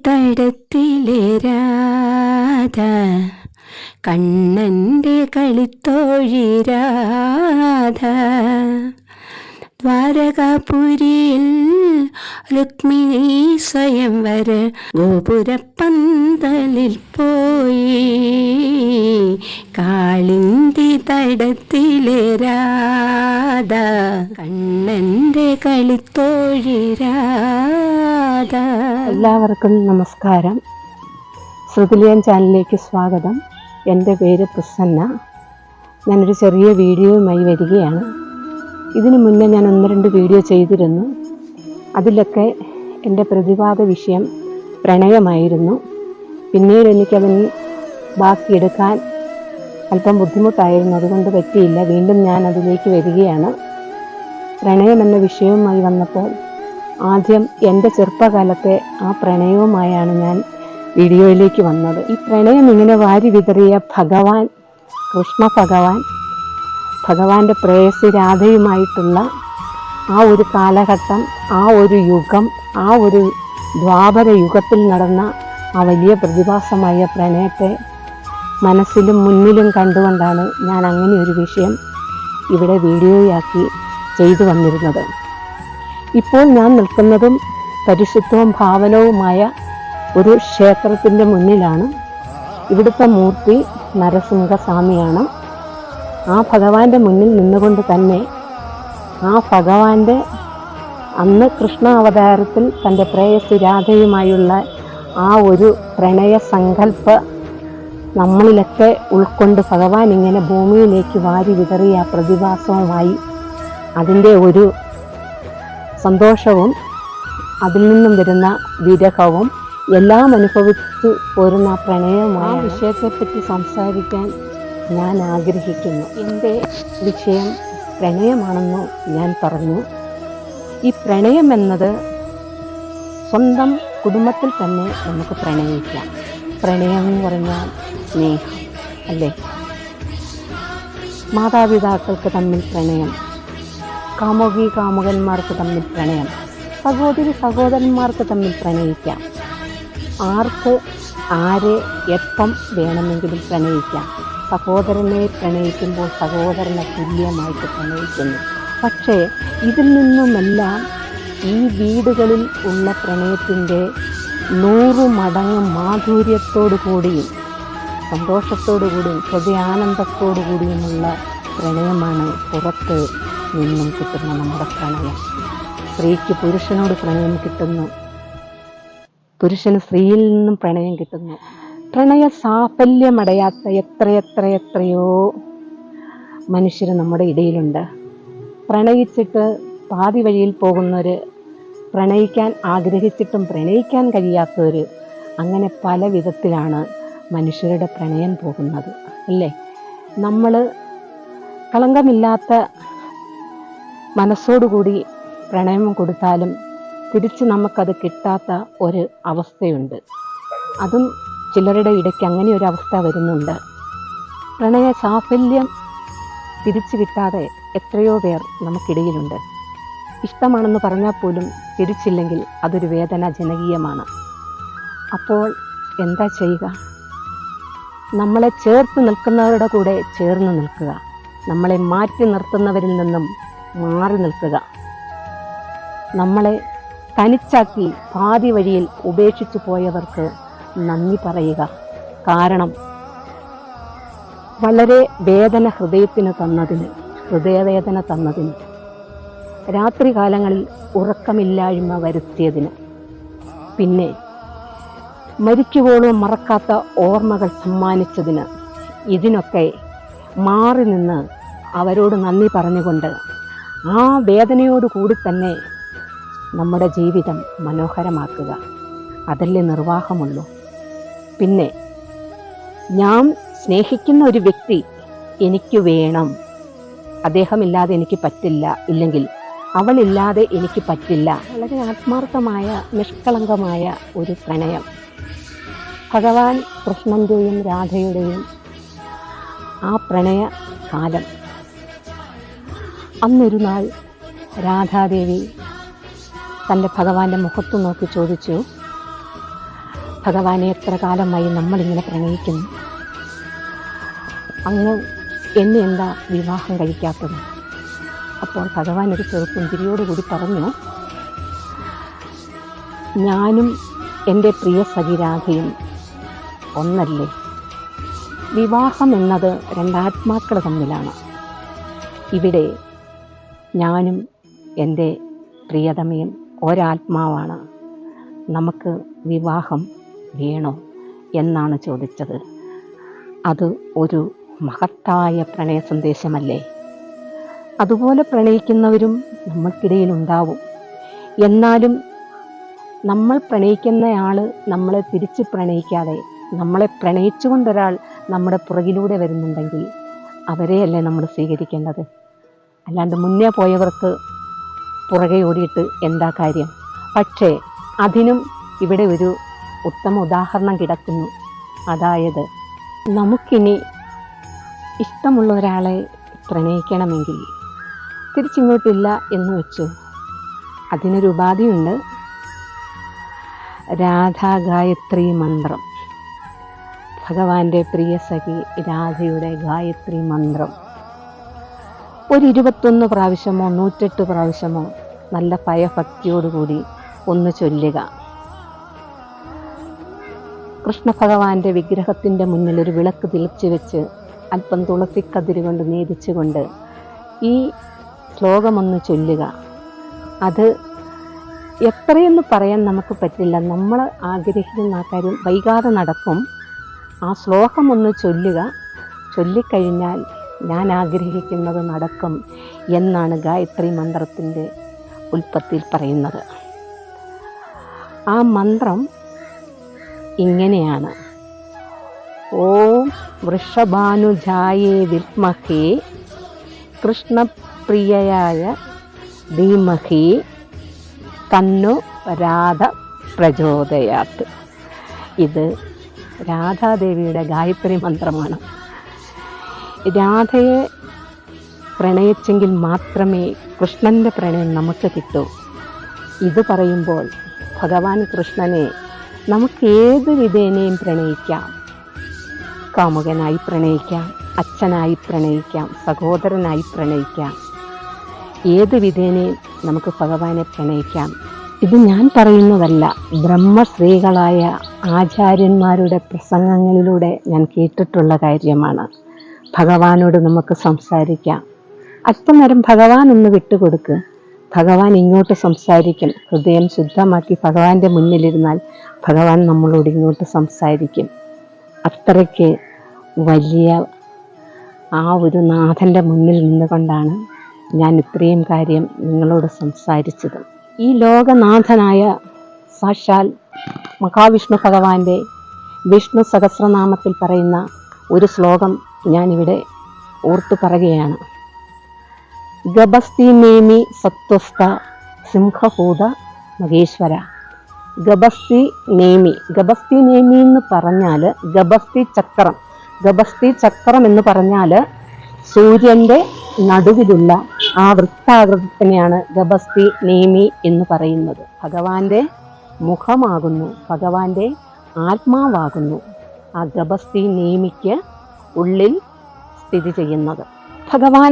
തടത്തിലെ രാധ കണ്ണൻ്റെ കളിത്തോഴി രാധ ദ്വാരകാപുരിയിൽ രുക്മിണി സ്വയംവര ഗോപുരപ്പന്തലിൽ പോയി കാളിന്തി തടത്തിലെ രാധ കണ്ണൻ്റെ കളിത്തോഴി രാധ. എല്ലാവർക്കും നമസ്കാരം. ശ്രുതിലയം ചാനലിലേക്ക് സ്വാഗതം. എൻ്റെ പേര് പ്രസന്ന. ഞാനൊരു ചെറിയ വീഡിയോയുമായി വരികയാണ്. ഇതിനു മുന്നേ ഞാൻ 1-2 വീഡിയോ ചെയ്തിരുന്നു. അതിലൊക്കെ എൻ്റെ പ്രതിപാദ വിഷയം പ്രണയമായിരുന്നു. പിന്നീട് എനിക്കതിന് ബാക്കിയെടുക്കാൻ അല്പം ബുദ്ധിമുട്ടായിരുന്നു, അതുകൊണ്ട് പറ്റിയില്ല. വീണ്ടും ഞാൻ അതിലേക്ക് വരികയാണ്. പ്രണയം എന്ന വിഷയവുമായി വന്നപ്പോൾ ആദ്യം എൻ്റെ ചെറുപ്പകാലത്തെ ആ പ്രണയവുമായാണ് ഞാൻ വീഡിയോയിലേക്ക് വന്നത്. ഈ പ്രണയം ഇങ്ങനെ വാരി വിതറിയ ഭഗവാൻ, കൃഷ്ണ ഭഗവാന്റെ പ്രേയസി രാധയുമായിട്ടുള്ള ആ ഒരു കാലഘട്ടം, ആ ഒരു യുഗം, ആ ഒരു ദ്വാപര യുഗത്തിൽ നടന്ന ആ വലിയ പ്രതിഭാസമായ പ്രണയത്തെ മനസ്സിലും മുന്നിലും കണ്ടുകൊണ്ടാണ് ഞാൻ അങ്ങനെ ഒരു വിഷയം ഇവിടെ വീഡിയോയാക്കി ചെയ്തു വന്നിരുന്നത്. ഇപ്പോൾ ഞാൻ നിൽക്കുന്നതും പരിശുദ്ധവും ഭാവനവുമായ ഒരു ക്ഷേത്രത്തിൻ്റെ മുന്നിലാണ്. ഇവിടുത്തെ മൂർത്തി നരസിംഹസ്വാമിയാണ്. ആ ഭഗവാന്റെ മുന്നിൽ നിന്നുകൊണ്ട് തന്നെ ആ ഭഗവാന്റെ അന്ന് കൃഷ്ണ അവതാരത്തിൽ തൻ്റെ പ്രേയസി രാധയുമായുള്ള ആ ഒരു പ്രണയ സങ്കല്പ നമ്മളിലൊക്കെ ഉൾക്കൊണ്ട് ഭഗവാൻ ഇങ്ങനെ ഭൂമിയിലേക്ക് വാരി വിതറിയ പ്രതിഭാസവുമായി അതിൻ്റെ ഒരു സന്തോഷവും അതിൽ നിന്നും വരുന്ന വിരഹവും എല്ലാം അനുഭവിച്ചു പോരുന്ന പ്രണയവുമായ വിഷയത്തെപ്പറ്റി സംസാരിക്കാൻ ഞാൻ ആഗ്രഹിക്കുന്നു. എൻ്റെ വിഷയം പ്രണയമാണെന്ന് ഞാൻ പറഞ്ഞു. ഈ പ്രണയം എന്നത് സ്വന്തം കുടുംബത്തിൽ തന്നെ നമുക്ക് പ്രണയിക്കാം. പ്രണയം എന്ന് പറഞ്ഞാൽ സ്നേഹം അല്ലേ? മാതാപിതാക്കൾക്ക് തമ്മിൽ പ്രണയം, കാമുകി കാമുകന്മാർക്ക് തമ്മിൽ പ്രണയം, സഹോദരി സഹോദരന്മാർക്ക് തമ്മിൽ പ്രണയിക്കാം. ആർക്ക് ആരെ എപ്പം വേണമെങ്കിലും പ്രണയിക്കാം. സഹോദരനെ പ്രണയിക്കുമ്പോൾ സഹോദരനെ തുല്യമായിട്ട് പ്രണയിക്കുന്നു. പക്ഷേ ഇതിൽ നിന്നുമെല്ലാം ഈ വീടുകളിൽ ഉള്ള പ്രണയത്തിൻ്റെ 100 മടങ്ങ് മാധുര്യത്തോടു കൂടിയും സന്തോഷത്തോടു കൂടിയും ഹൃദയാനന്ദത്തോടു കൂടിയുമുള്ള പ്രണയമാണ് പുറത്ത് നിന്നും കിട്ടുന്ന നമ്മുടെ പ്രണയം. സ്ത്രീക്ക് പുരുഷനോട് പ്രണയം കിട്ടുന്നു, പുരുഷന് സ്ത്രീയിൽ നിന്നും പ്രണയം കിട്ടുന്നു. പ്രണയ സാഫല്യമടയാത്ത എത്രയോ മനുഷ്യർ നമ്മുടെ ഇടയിലുണ്ട്. പ്രണയിച്ചിട്ട് പാതി വഴിയിൽ പോകുന്നവർ, പ്രണയിക്കാൻ ആഗ്രഹിച്ചിട്ടും പ്രണയിക്കാൻ കഴിയാത്തവർ, അങ്ങനെ പല വിധത്തിലാണ് മനുഷ്യരുടെ പ്രണയം പോകുന്നത് അല്ലേ? നമ്മൾ കളങ്കമില്ലാത്ത മനസ്സോടുകൂടി പ്രണയം കൊടുത്താലും തിരിച്ച് നമുക്കത് കിട്ടാത്ത ഒരു അവസ്ഥയുണ്ട്. അതും ചിലരുടെ ഇടയ്ക്ക് അങ്ങനെ ഒരു അവസ്ഥ വരുന്നുണ്ട്. പ്രണയ സാഫല്യം തിരിച്ചു കിട്ടാതെ എത്രയോ പേർ നമുക്കിടയിലുണ്ട്. ഇഷ്ടമാണെന്ന് പറഞ്ഞാൽ പോലും തിരിച്ചില്ലെങ്കിൽ അതൊരു വേദനാജനകീയമാണ്. അപ്പോൾ എന്താ ചെയ്യുക? നമ്മളെ ചേർത്ത് നിൽക്കുന്നവരുടെ കൂടെ ചേർന്ന് നിൽക്കുക, നമ്മളെ മാറ്റി നിർത്തുന്നവരിൽ നിന്നും മാറി നിൽക്കുക. നമ്മളെ തനിച്ചാക്കി പാതി വഴിയിൽ ഉപേക്ഷിച്ചു പോയവർക്ക് നന്ദി പറയുക. കാരണം വളരെ വേദന ഹൃദയവേദന തന്നതിന്, രാത്രി കാലങ്ങളിൽ ഉറക്കമില്ലായ്മ വരുത്തിയതിന്, പിന്നെ മരിക്കുവോളം മറക്കാത്ത ഓർമ്മകൾ സമ്മാനിച്ചതിന്, ഇതിനൊക്കെ മാറി നിന്ന് അവരോട് നന്ദി പറഞ്ഞുകൊണ്ട് ആ വേദനയോടുകൂടി തന്നെ നമ്മുടെ ജീവിതം മനോഹരമാക്കുക. അതല്ലേ നിർവാഹമുള്ളൂ. പിന്നെ ഞാൻ സ്നേഹിക്കുന്ന ഒരു വ്യക്തി എനിക്ക് വേണം, അദ്ദേഹമില്ലാതെ എനിക്ക് പറ്റില്ല, ഇല്ലെങ്കിൽ അവളില്ലാതെ എനിക്ക് പറ്റില്ല. വളരെ ആത്മാർത്ഥമായ നിഷ്കളങ്കമായ ഒരു പ്രണയം. ഭഗവാൻ കൃഷ്ണൻ്റെയും രാധയുടെയും ആ പ്രണയ കാലം. അന്നൊരു നാൾ രാധാദേവി തൻ്റെ ഭഗവാന്റെ മുഖത്ത് നോക്കി ചോദിച്ചു, ഭഗവാനെ എത്ര കാലമായി നമ്മളിങ്ങനെ പ്രണയിക്കുന്നു, അങ്ങ് എന്നെ എന്താ വിവാഹം കഴിക്കാത്തത്? അപ്പോൾ ഭഗവാൻ ഒരു ചെറുപ്പുഞ്ചിരിയോടുകൂടി പറഞ്ഞു, ഞാനും എൻ്റെ പ്രിയ സഖി രാധയും ഒന്നല്ലേ. വിവാഹം എന്നത് രണ്ടാത്മാക്കൾ തമ്മിലാണ്. ഇവിടെ ഞാനും എൻ്റെ പ്രിയതമയും ഒരാത്മാവാണ്. നമുക്ക് വിവാഹം വേണോ എന്നാണ് ചോദിച്ചത്. അത് ഒരു മഹത്തായ പ്രണയ സന്ദേശമല്ലേ? അതുപോലെ പ്രണയിക്കുന്നവരും നമ്മൾക്കിടയിലുണ്ടാവും. എന്നാലും നമ്മൾ പ്രണയിക്കുന്നയാൾ നമ്മളെ തിരിച്ച് പ്രണയിക്കാതെ നമ്മളെ പ്രണയിച്ചുകൊണ്ടൊരാൾ നമ്മുടെ പുറകിലൂടെ വരുന്നുണ്ടെങ്കിൽ അവരെയല്ലേ നമ്മൾ സ്വീകരിക്കേണ്ടത്? അല്ലാണ്ട് മുന്നേ പോയവർക്ക് പുറകെ ഓടിയിട്ട് എന്താ കാര്യം? പക്ഷേ അതിനും ഇവിടെ ഒരു ഉത്തമ ഉദാഹരണം കിടക്കുന്നു. അതായത് നമുക്കിനി ഇഷ്ടമുള്ള ഒരാളെ പ്രണയിക്കണമെങ്കിൽ തിരിച്ചിങ്ങോട്ടില്ല എന്ന് വെച്ചു, അതിനൊരു ഉപാധിയുണ്ട്. രാധാ ഗായത്രി മന്ത്രം, ഭഗവാന്റെ പ്രിയ സഖി രാധയുടെ ഗായത്രി മന്ത്രം ഒരു 21 പ്രാവശ്യമോ 108 പ്രാവശ്യമോ നല്ല ഭയഭക്തിയോടുകൂടി ഒന്ന് ചൊല്ലുക. കൃഷ്ണ ഭഗവാന്റെ വിഗ്രഹത്തിൻ്റെ മുന്നിൽ ഒരു വിളക്ക് തെളിച്ചു വെച്ച് അല്പം തുളസിക്കതിര് കൊണ്ട് നേദിച്ചുകൊണ്ട് ഈ ശ്ലോകമൊന്ന് ചൊല്ലുക. അത് എത്രയെന്ന് പറയാൻ നമുക്ക് പറ്റില്ല. നമ്മൾ ആഗ്രഹിക്കുന്ന ആ കാര്യം വൈകാതെ നടക്കും. ആ ശ്ലോകമൊന്ന് ചൊല്ലുക. ചൊല്ലിക്കഴിഞ്ഞാൽ ഞാൻ ആഗ്രഹിക്കുന്നത് നടക്കും എന്നാണ് ഗായത്രി മന്ത്രത്തിൻ്റെ ഉൽപ്പത്തിയിൽ പറയുന്നത്. ആ മന്ത്രം ഇങ്ങനെയാണ്: ഓം വൃഷഭാനുജായേ വിദ്മഹേ കൃഷ്ണപ്രിയയായ ധീമഹി തന്നു രാധ പ്രചോദയാത്. ഇത് രാധാദേവിയുടെ ഗായത്രി മന്ത്രമാണ്. രാധയെ പ്രണയിച്ചെങ്കിൽ മാത്രമേ കൃഷ്ണൻ്റെ പ്രണയം നമുക്ക് കിട്ടൂ. ഇത് പറയുമ്പോൾ ഭഗവാൻ കൃഷ്ണനെ നമുക്ക് ഏത് വിധേനയും പ്രണയിക്കാം. കാമുകനായി പ്രണയിക്കാം, അച്ഛനായി പ്രണയിക്കാം, സഹോദരനായി പ്രണയിക്കാം. ഏത് വിധേനയും നമുക്ക് ഭഗവാനെ പ്രണയിക്കാം. ഇത് ഞാൻ പറയുന്നതല്ല, ബ്രഹ്മശ്രീകളായ ആചാര്യന്മാരുടെ പ്രസംഗങ്ങളിലൂടെ ഞാൻ കേട്ടിട്ടുള്ള കാര്യമാണ്. ഭഗവാനോട് നമുക്ക് സംസാരിക്കാം. അല്പനേരം ഭഗവാൻ ഒന്ന് വിട്ടുകൊടുക്ക്, ഭഗവാൻ ഇങ്ങോട്ട് സംസാരിക്കും. ഹൃദയം ശുദ്ധമാക്കി ഭഗവാന്റെ മുന്നിലിരുന്നാൽ ഭഗവാൻ നമ്മളോട് ഇങ്ങോട്ട് സംസാരിക്കും. അത്രയ്ക്ക് വലിയ ആ ഒരു നാഥൻ്റെ മുന്നിൽ നിന്നുകൊണ്ടാണ് ഞാൻ ഇത്രയും കാര്യം നിങ്ങളോട് സംസാരിച്ചത്. ഈ ലോകനാഥനായ സാക്ഷാൽ മഹാവിഷ്ണു ഭഗവാന്റെ വിഷ്ണു സഹസ്രനാമത്തിൽ പറയുന്ന ഒരു ശ്ലോകം ഞാനിവിടെ ഓർത്തു പറയുകയാണ്. ഗബസ്തി നേമി സത്വസ്ഥ സിംഹഭൂത മഹേശ്വര. ഗബസ്തി നേമി, ഗബസ്തി നേമി എന്ന് പറഞ്ഞാൽ ഗബസ്തി ചക്രം. ഗബസ്തി ചക്രം എന്ന് പറഞ്ഞാൽ സൂര്യൻ്റെ നടുവിലുള്ള ആ വൃത്താകൃതിനെയാണ് ഗബസ്തി നേമി എന്ന് പറയുന്നത്. ഭഗവാന്റെ മുഖമാകുന്നു, ഭഗവാന്റെ ആത്മാവാകുന്നു ആ ഗബസ്തി നേമിക്ക് ഉള്ളിൽ സ്ഥിതി ചെയ്യുന്നത്. ഭഗവാൻ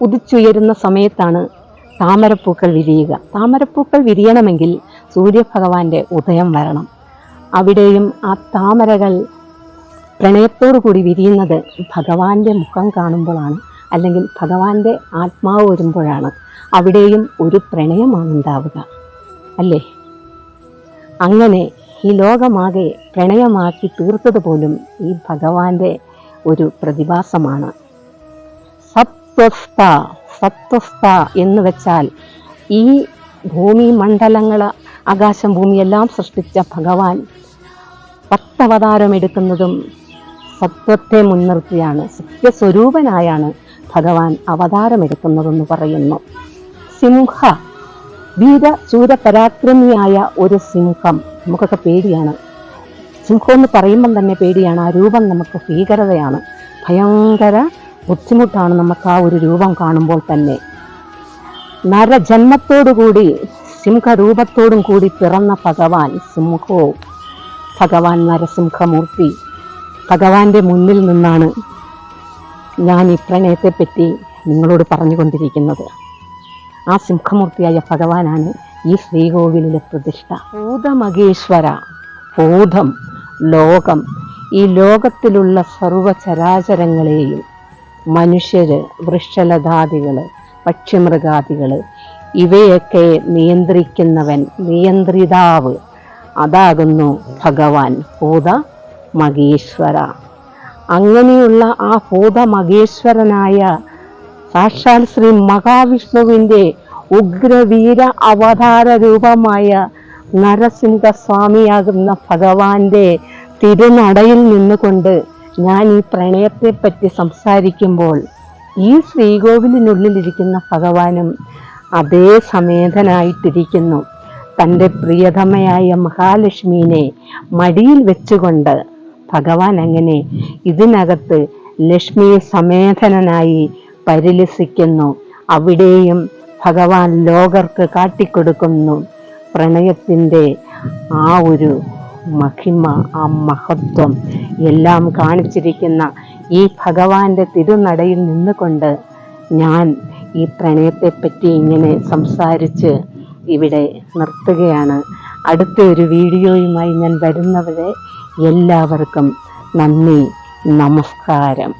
ഉദിച്ചുയരുന്ന സമയത്താണ് താമരപ്പൂക്കൾ വിരിയുക. താമരപ്പൂക്കൾ വിരിയണമെങ്കിൽ സൂര്യഭഗവാന്റെ ഉദയം വരണം. അവിടെയും ആ താമരകൾ പ്രണയത്തോടു കൂടി വിരിയുന്നത് ഭഗവാന്റെ മുഖം കാണുമ്പോഴാണ്, അല്ലെങ്കിൽ ഭഗവാന്റെ ആത്മാവ് വരുമ്പോഴാണ്. അവിടെയും ഒരു പ്രണയമാണ് ഉണ്ടാവുക, അല്ലേ? അങ്ങനെ ഈ ലോകമാകെ പ്രണയമാക്കി തീർത്തത് പോലും ഈ ഭഗവാന്റെ ഒരു പ്രതിഭാസമാണ്. സത്വസ്ഥ, സത്വസ്ഥ എന്ന് വെച്ചാൽ ഈ ഭൂമി മണ്ഡലങ്ങൾ, ആകാശം ഭൂമിയെല്ലാം സൃഷ്ടിച്ച ഭഗവാൻ 10 അവതാരം എടുക്കുന്നതും സത്വത്തെ മുൻനിർത്തിയാണ്. സത്യസ്വരൂപനായാണ് ഭഗവാൻ അവതാരമെടുക്കുന്നതെന്ന് പറയുന്നു. സിംഹ, വീരശൂരപരാക്രമിയായ ഒരു സിംഹം. നമുക്കൊക്കെ പേടിയാണ്. സിംഹം എന്ന് പറയുമ്പം തന്നെ പേടിയാണ്. ആ രൂപം നമുക്ക് ഭീകരതയാണ്, ഭയങ്കര ബുദ്ധിമുട്ടാണ് നമുക്ക് ആ ഒരു രൂപം കാണുമ്പോൾ തന്നെ. നരജന്മത്തോടുകൂടി സിംഹരൂപത്തോടും കൂടി പിറന്ന ഭഗവാൻ സിംഹവും ഭഗവാൻ നരസിംഹമൂർത്തി ഭഗവാന്റെ മുന്നിൽ നിന്നാണ് ഞാൻ ഈ പ്രണയത്തെപ്പറ്റി നിങ്ങളോട് പറഞ്ഞുകൊണ്ടിരിക്കുന്നത്. ആ സിംഹമൂർത്തിയായ ഭഗവാനാണ് ഈ ശ്രീകോവിലിലെ പ്രതിഷ്ഠ. ഭൂതമഹേശ്വര, ഭൂതം, ലോകം, ഈ ലോകത്തിലുള്ള സർവചരാചരങ്ങളെയും മനുഷ്യര്, വൃക്ഷലതാദികള്, പക്ഷിമൃഗാദികള് ഇവയൊക്കെ നിയന്ത്രിക്കുന്നവൻ, നിയന്ത്രിതാവ്, അതാകുന്നു ഭഗവാൻ ഭൂത മഹേശ്വര. അങ്ങനെയുള്ള ആ ഭൂതമഹേശ്വരനായ സാക്ഷാൽ ശ്രീ മഹാവിഷ്ണുവിൻ്റെ ഉഗ്രവീര അവതാര രൂപമായ നരസിംഹസ്വാമിയാകുന്ന ഭഗവാന്റെ തിരുനടയിൽ നിന്നുകൊണ്ട് ഞാൻ ഈ പ്രണയത്തെപ്പറ്റി സംസാരിക്കുമ്പോൾ ഈ ശ്രീകോവിലിനുള്ളിലിരിക്കുന്ന ഭഗവാനും അതേ സമേതനായിട്ടിരിക്കുന്നു. തൻ്റെ പ്രിയതമയായ മഹാലക്ഷ്മീനെ മടിയിൽ വെച്ചുകൊണ്ട് ഭഗവാൻ അങ്ങനെ ഇതിനകത്ത് ലക്ഷ്മി സമേതനായി പരിലസിക്കുന്നു. അവിടെയും ഭഗവാൻ ലോകർക്ക് കാട്ടിക്കൊടുക്കുന്നു പ്രണയത്തിൻ്റെ ആ ഒരു മഹിമ, ആ മഹത്വം എല്ലാം കാണിച്ചിരിക്കുന്ന ഈ ഭഗവാന്റെ തിരുനടയിൽ നിന്നുകൊണ്ട് ഞാൻ ഈ പ്രണയത്തെപ്പറ്റി ഇങ്ങനെ സംസാരിച്ച് ഇവിടെ നിർത്തുകയാണ്. അടുത്ത ഒരു വീഡിയോയുമായി ഞാൻ വരുന്നവരെ എല്ലാവർക്കും നന്ദി, നമസ്കാരം.